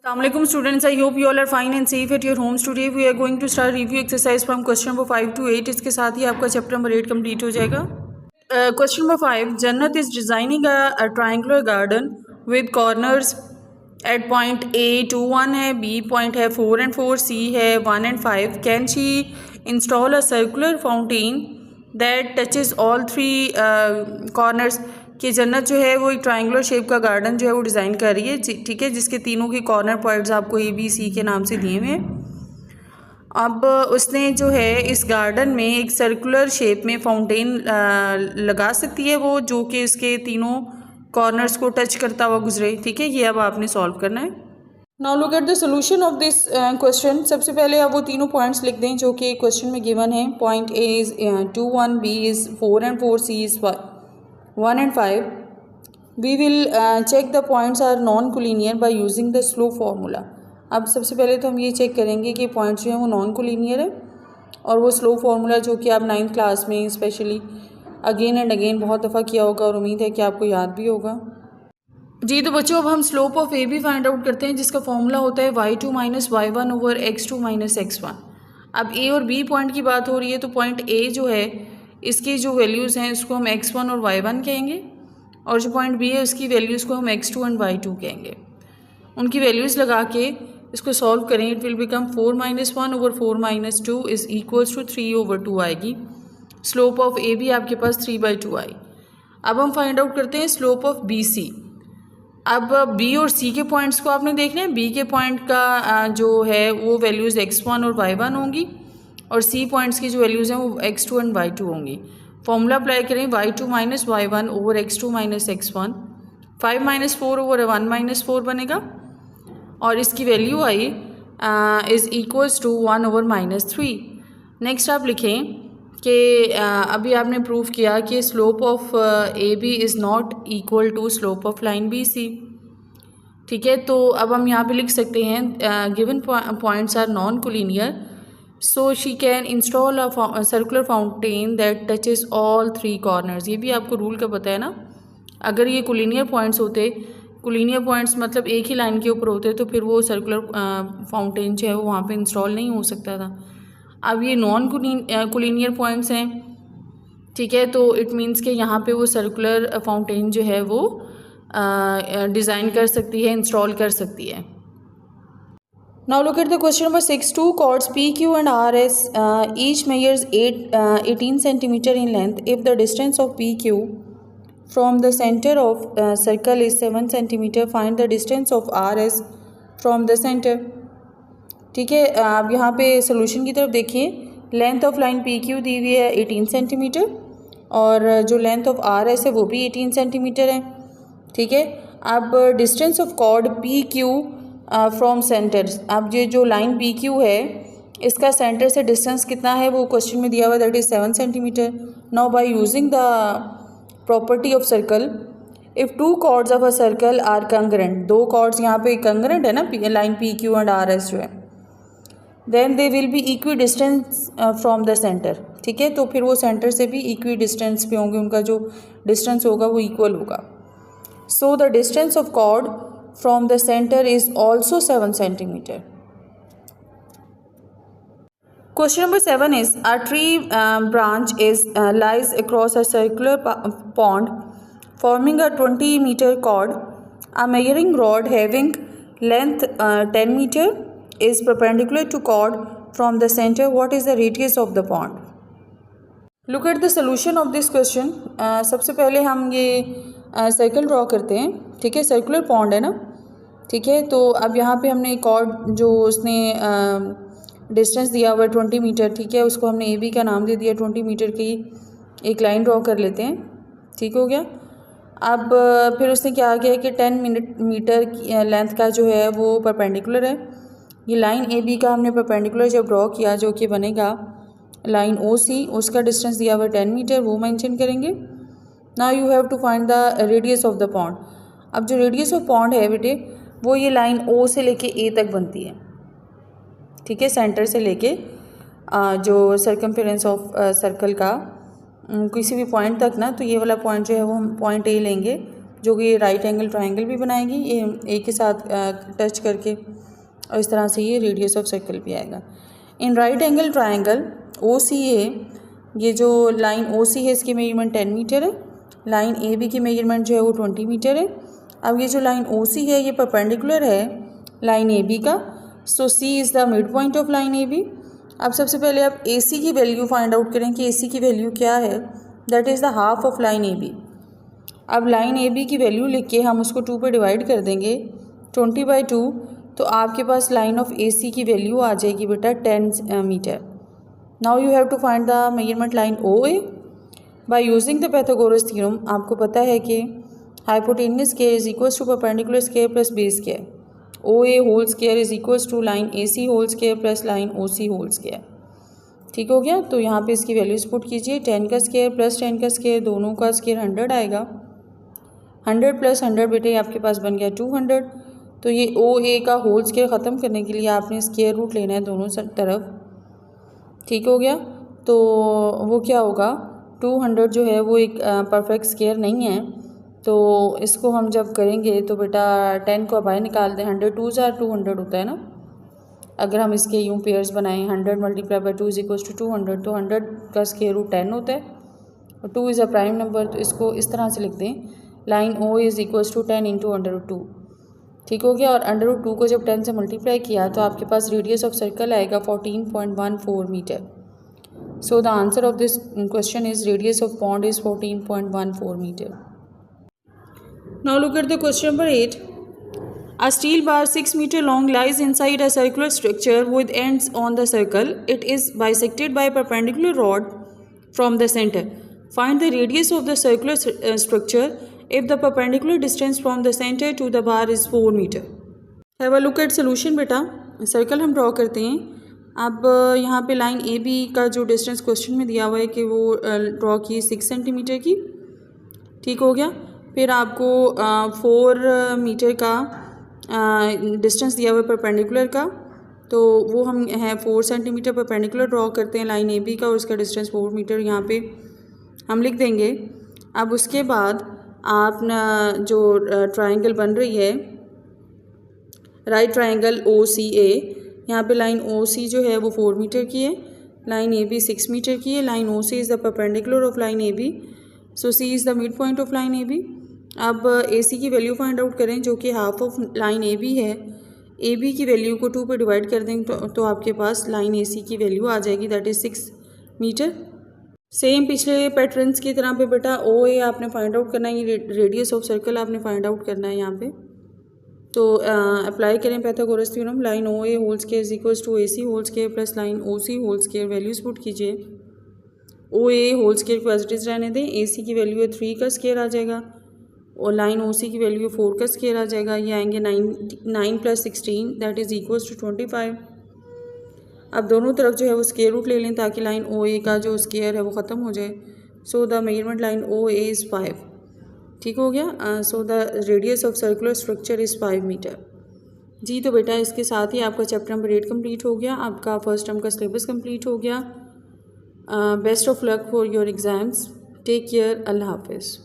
Assalamualaikum students, I hope you all are fine and safe at your homes. Today we are going to start review exercise from question number 5 to 8. इसके साथ ही आपका chapter number 8 complete हो जाएगा. Question number 5, Jannat is designing a triangular garden with corners at point A 2 1 है, B point है 4 and 4, C है 1 and 5. Can she install a circular fountain that touches all three corners? कि जन्नत जो है वो एक ट्रायंगुलर शेप का गार्डन जो है वो डिज़ाइन कर रही है, ठीक है, जिसके तीनों के कॉर्नर पॉइंट्स आपको ए बी सी के नाम से दिए हुए हैं. अब उसने जो है इस गार्डन में एक सर्कुलर शेप में फाउंटेन लगा सकती है वो, जो कि इसके तीनों कॉर्नर्स को टच करता हुआ गुजरे. ठीक है, ये अब आपने सॉल्व करना है. Now look at the solution of this question. सबसे पहले आप वो तीनों पॉइंट्स लिख दें जो कि क्वेश्चन में गिवन है. Point A is 2 1, B is 4 and 4, C is 1 and 5. We will check the points are non-collinear by using the slope formula. अब सबसे पहले तो हम ये चेक करेंगे कि पॉइंट्स जो हैं वो नॉन कोलिनियर है, और वो स्लोप फार्मूला जो कि आप 9th क्लास में स्पेशली अगेन एंड अगेन बहुत दफ़ा किया होगा और उम्मीद है कि आपको याद भी होगा. जी तो बच्चों, अब हम स्लोप ऑफ ए भी फाइंड आउट करते हैं, जिसका फॉर्मूला होता है y2 - y1 over x2 - x1. अब ए और बी पॉइंट की बात हो रही है, तो पॉइंट ए जो है इसकी जो वैल्यूज़ हैं उसको हम x1 और y1 कहेंगे, और जो पॉइंट बी है उसकी वैल्यूज़ को हम x2 एंड y2 कहेंगे. उनकी वैल्यूज़ लगा के इसको सॉल्व करें. It will become 4 - 1 over 4 - 2 is equals to 3 over 2 आएगी. स्लोप ऑफ ए भी आपके पास 3/2 आई. अब हम फाइंड आउट करते हैं स्लोप ऑफ बी सी. अब बी और सी के पॉइंट्स को आपने देखना है. बी के पॉइंट का जो है वो वैल्यूज़ x1 और y1 होंगी, और सी पॉइंट्स की जो वैल्यूज़ हैं वो x2 एंड y2 होंगी. फॉर्मूला अप्लाई करें. y2 - y1 over x2 - x1. 5 - 4 over 1 - 4 बनेगा, और इसकी value I is equals to 1 over -3. Next आप लिखें कि अभी आपने प्रूव किया कि slope of A B is not equal to slope of line B C. ठीक है, तो अब हम यहाँ पे लिख सकते हैं given points are non collinear, so she can install a circular fountain that touches all 3 corners. ये भी आपको रूल का पता है ना. अगर ये कोलिनियर पॉइंट्स होते, कोलिनियर पॉइंट्स मतलब एक ही लाइन के ऊपर होते, तो फिर वो सर्कुलर फाउंटेन जो है वो वहाँ पे इंस्टॉल नहीं हो सकता था. अब ये नॉन कोलिनियर पॉइंट्स हैं, ठीक है, तो इट मीन्स कि यहाँ पे वो सर्कुलर फाउंटेन जो है वो डिज़ाइन कर सकती है, इंस्टॉल कर सकती है. Now look at the question number 6. Two chords PQ and RS each measures 18 centimeter in length. If the distance of PQ from the center of circle is 7 centimeter, find the distance of RS from the center. ठीक है, अब यहाँ पे solution की तरफ देखिए. Length of line PQ दी हुई है 18 सेंटीमीटर, और जो लेंथ ऑफ RS है वो भी 18 सेंटीमीटर है. ठीक है, अब distance of chord PQ from centre. अब ये जो लाइन PQ है इसका सेंटर से डिस्टेंस कितना है वो क्वेश्चन में दिया हुआ, that is 7 centimetre. Now by using the property of circle, if 2 chords of a circle are congruent, 2 chords यहाँ पे कंग्रेंट है ना लाइन PQ एंड RS जो है, then they will be equidistant from the centre. ठीक है, तो फिर वो सेंटर से भी इक्वी डिस्टेंस पे होंगे, उनका जो डिस्टेंस होगा वो इक्वल होगा. So the distance of chord from the center is also 7 centimeter. Question number 7 is a tree branch is lies across a circular pond forming a 20-meter cord. A measuring rod having length 10 meter is perpendicular to cord from the center. What is the radius of the pond? Look at the solution of this question. सबसे पहले हम ये circle draw करते हैं. ठीक है, circular pond है ना. ठीक है, तो अब यहाँ पे हमने कॉर्ड जो उसने डिस्टेंस दिया हुआ 20 मीटर, ठीक है, उसको हमने ए बी का नाम दे दिया. 20 मीटर की एक लाइन ड्रॉ कर लेते हैं. ठीक हो गया. अब फिर उसने क्या किया कि 10 मीटर लेंथ का जो है वो परपेंडिकुलर है. ये लाइन ए बी का हमने परपेंडिकुलर जब ड्रॉ किया, जो कि बनेगा लाइन ओ सी, उसका डिस्टेंस दिया हुआ 10 मीटर, वो मेंशन करेंगे. Now you have to find the radius of the pond. अब जो रेडियस ऑफ पॉन्ड है बेटे वो ये लाइन ओ से लेके ए तक बनती है. ठीक है, सेंटर से लेके जो सर्कमफेरेंस ऑफ सर्कल का किसी भी पॉइंट तक ना, तो ये वाला पॉइंट जो है वो हम पॉइंट ए लेंगे जो कि राइट एंगल ट्रायंगल भी बनाएगी ये ए के साथ टच करके, और इस तरह से ये रेडियस ऑफ सर्कल भी आएगा। In right angle triangle O C A, ये जो लाइन ओ सी है इसकी मेजरमेंट 10 मीटर है, लाइन ए बी की मेजरमेंट जो है वो 20 मीटर है। अब ये जो लाइन ओ सी है ये परपेंडिकुलर है लाइन ए बी का, so C is the mid point of line A B. अब सबसे पहले आप ए सी की वैल्यू फाइंड आउट करें कि ए सी की वैल्यू क्या है, that is the half of line A B. अब लाइन ए बी की वैल्यू लिख के हम उसको 2 पे डिवाइड कर देंगे, 20/2, तो आपके पास लाइन ऑफ ए सी की वैल्यू आ जाएगी बेटा 10 metre. Now you have to find the measurement line O A by using the Pythagoras theorem. आपको पता है कि hypotenuse square is equals to perpendicular square plus base square, O A whole square is equals to line A C whole square plus line O C whole square. ठीक हो गया। तो यहाँ पे इसकी वैल्यूज पुट कीजिए, 10 का स्क्वायर प्लस 10 का स्क्वायर, दोनों का स्क्वायर 100 आएगा, 100 प्लस 100 बेटे आपके पास बन गया 200। तो ये ओ ए का होल स्क्वायर ख़त्म करने के लिए आपने स्क्वायर रूट लेना है दोनों तरफ। ठीक हो गया। तो वो क्या होगा, 200 जो है वो एक परफेक्ट स्क्वायर नहीं है, तो इसको हम जब करेंगे तो बेटा 10 को बाहर निकाल दें, 100 2s are 200 होता है ना। अगर हम इसके यूँ पेयर्स बनाएं 100 multiply by 2 is equals to 200, तो 100 का स्क्वायर रूट 10 होता है और 2 इज़ अ प्राइम नंबर, तो इसको इस तरह से लिख दें, line O is equals to 10 into √2। ठीक हो गया। और √2 को जब 10 से मल्टीप्लाई किया तो आपके पास रेडियस ऑफ सर्कल आएगा 14.14 metre. So the answer of this question is radius of pond is 14.14 metre. Now look at the question number 8। A steel bar 6 meter long lies inside a circular structure with ends on the circle. It is bisected by a perpendicular rod from the center. Find the radius of the circular structure if the perpendicular distance from the center to the bar is 4 meter. Have a look at solution बेटा। Circle हम draw करते हैं। अब यहाँ पे line A B का जो distance question में दिया हुआ है कि वो ड्रॉ की 6 सेंटीमीटर की। ठीक हो गया। फिर आपको 4 मीटर का डिस्टेंस दिया हुआ है परपेंडिकुलर का, तो वो हम है 4 सेंटीमीटर परपेंडिकुलर ड्रॉ करते हैं लाइन ए बी का, और उसका डिस्टेंस 4 मीटर यहाँ पे हम लिख देंगे। अब उसके बाद आप न जो ट्रायंगल बन रही है राइट ट्रायंगल ओ सी ए, यहाँ पे लाइन ओ सी जो है वो 4 मीटर की है, लाइन ए बी 6 मीटर की है, line O C is the perpendicular of line A B, so C is the mid point of line A B. अब ए सी की वैल्यू फाइंड आउट करें जो कि half of line A B है। A B की value को 2 पे divide कर दें तो आपके पास लाइन ए सी की वैल्यू आ जाएगी, दैट इज़ 6 मीटर। सेम पिछले पैटर्न्स की तरह पे बेटा ओ ए आपने फाइंड आउट करना है, ये रेडियस ऑफ सर्कल आपने फाइंड आउट करना है यहाँ पे। तो अप्लाई करें Pythagoras theorem, line O A whole square is equals to A C whole square plus line O C whole square, values put कीजिए। ओ ए होल स्क्वायर को as it is रहने दें, ए सी की वैल्यू है 3 का square आ जाएगा और line O सी की वैल्यू 4 का स्क्वायर आ जाएगा, ये आएंगे 9 plus 16 that is equals to 25। अब दोनों तरफ जो है वो स्क्वायर रूट ले लें ताकि लाइन ओ ए का जो स्क्वायर है वो ख़त्म हो जाए। So the measurement line O A is 5। ठीक हो गया। So the radius of circular structure is 5 metre. जी तो बेटा इसके साथ ही आपका चैप्टर नंबर 8 कंप्लीट हो गया, आपका फर्स्ट टर्म का सिलेबस कंप्लीट हो गया। Best of luck for your exams. Take care. अल्लाह हाफिज़।